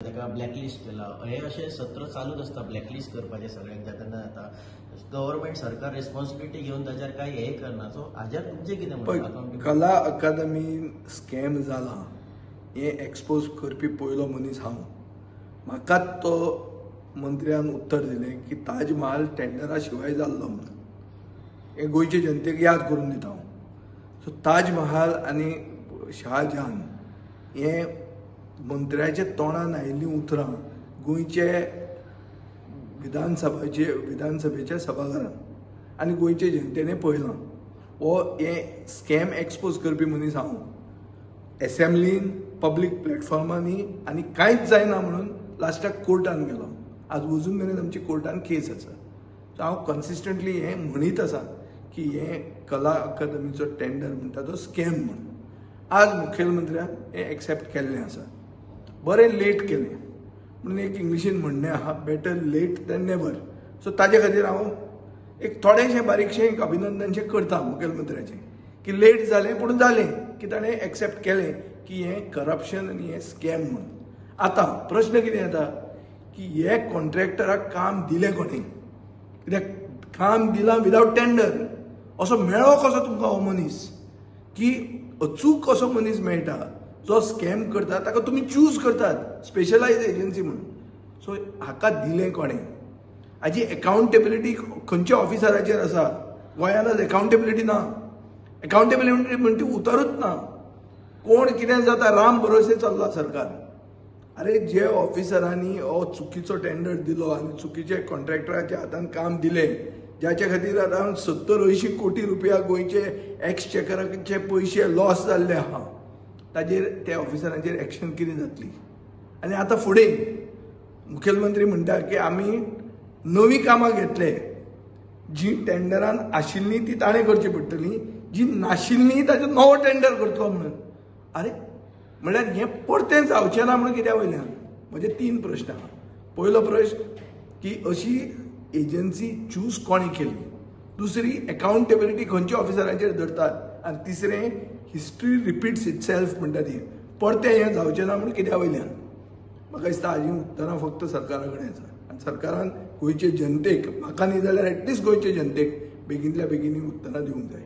ताका ब्लॅकलिस्ट केला हे असे सत्र चालूच असता ब्लॅकलिस्ट करपाचे सगळ्यांक जेन्ना आता गव्हर्नमेंट सरकार रिस्पॉन्सिबिलिटी घेऊन ताचेर काय हे करना सो हाजेर तुमचें कितें म्हणटा कला अकादमी स्कॅम जाला हे एक्सपोज करपी पयलो मनीस हांव म्हाकाच तो मंत्र्यान उत्तर दिलें की ताज महाल टेंडरा शिवाय जाल्लो म्हणून हे गोंयचे जनतेक याद करून दिता हांव सो ताज महाल आनी शाहजहान हे मंत्र्याच्या तोंडान आयिल्लीं उतरां गोंयचे विधानसभेच्या सभाघरांत आनी गोंयचे जनतेने पळयलां हो हे स्कॅम एक्सपोज करपी मनीस हांव एसेंब्लीन पब्लीक प्लॅटफॉर्मांनी आनी कांयच जायना म्हणून लास्टाक कोर्टान गेलो आज अजून मेरेन आमची कोर्टान केस आसा सो हांव कन्सिस्टंटली हे म्हणीत आसा की हे कला अकादमीचो टेंडर म्हणटा तो स्कॅम म्हणून आज मुखेलमंत्र्यान हे एक्सेप्ट केल्लें आसा बरें लेट केलें म्हणून एक इंग्लिशीन म्हणणें आहा better late than never so ताजे खातीर हांव एक थोडेशें बारीकशें एक अभिनंदनशें करता मुखेलमंत्र्याचें की लेट जालें पूण जालें की ताणें एक्सेप्ट केलें की हें करप्शन आनी हें स्कॅम म्हणून आतां प्रश्न कितें येता की हे कॉन्ट्रॅक्टराक काम दिलें कोणें कित्याक काम दिलां विदावट टेंडर असो मेळ्ळो कसो तुमकां हो मनीस की अचूक असो मनीस मेळटा जो स्कॅम करता ताका तुमी चूज करतात स्पेशलायज एजन्सी म्हणून सो हाका दिलें कोणें हाजी अकाउंटेबिलिटी खंयच्या ऑफिसराचेर आसा गोंयांत आज अकाउंटेबिलिटी ना अकाउंटेबिलिटी म्हणटा ती उतरूच ना कोण कितें जाता राम भरोसे चल्ला सरकार अरे जे ऑफिसरांनी हो चुकीचो टेंडर दिलो आनी चुकीचे कॉन्ट्रॅक्टराच्या हातान काम दिलें ज्याच्या खातीर अरावंड 70-80 कोटी रुपया गोंयचे एक्सचेकराचे पयशे लॉस जाल्ले आहा ताजेर त्या ऑफिसरांचेर एक्शन कितें जातली आनी आतां फुडें मुखेलमंत्री म्हणटा की आमी नवीं कामां घेतले जी टेंडरान आशिल्लीं ती ताणें करची पडटलीं जी नाशिल्लीं ताचो नवो टेंडर करतलो म्हणून अरे म्हळ्यार हें परतें जावचें ना म्हणून कित्या वयल्यान म्हजे 3 प्रश्न आहा पयलो प्रश्न की अशी एजन्सी चूज कोणी केली दुसरी अकाउंटेबिलिटी खंयच्या ऑफिसरांचेर धरतात आनी तिसरें हिस्ट्री रिपीट्स इटसेल्फ म्हणटा ती परतें हें जावचें ना म्हणून कित्या वयल्यान म्हाका दिसता हाजीं उत्तरां फक्त सरकारा कडेन आसा आनी सरकारान गोंयचे जनतेक म्हाका न्ही जाल्यार एटलिस्ट गोंयचे जनतेक बेगिनल्या बेगिनी उत्तरां दिवंक जाय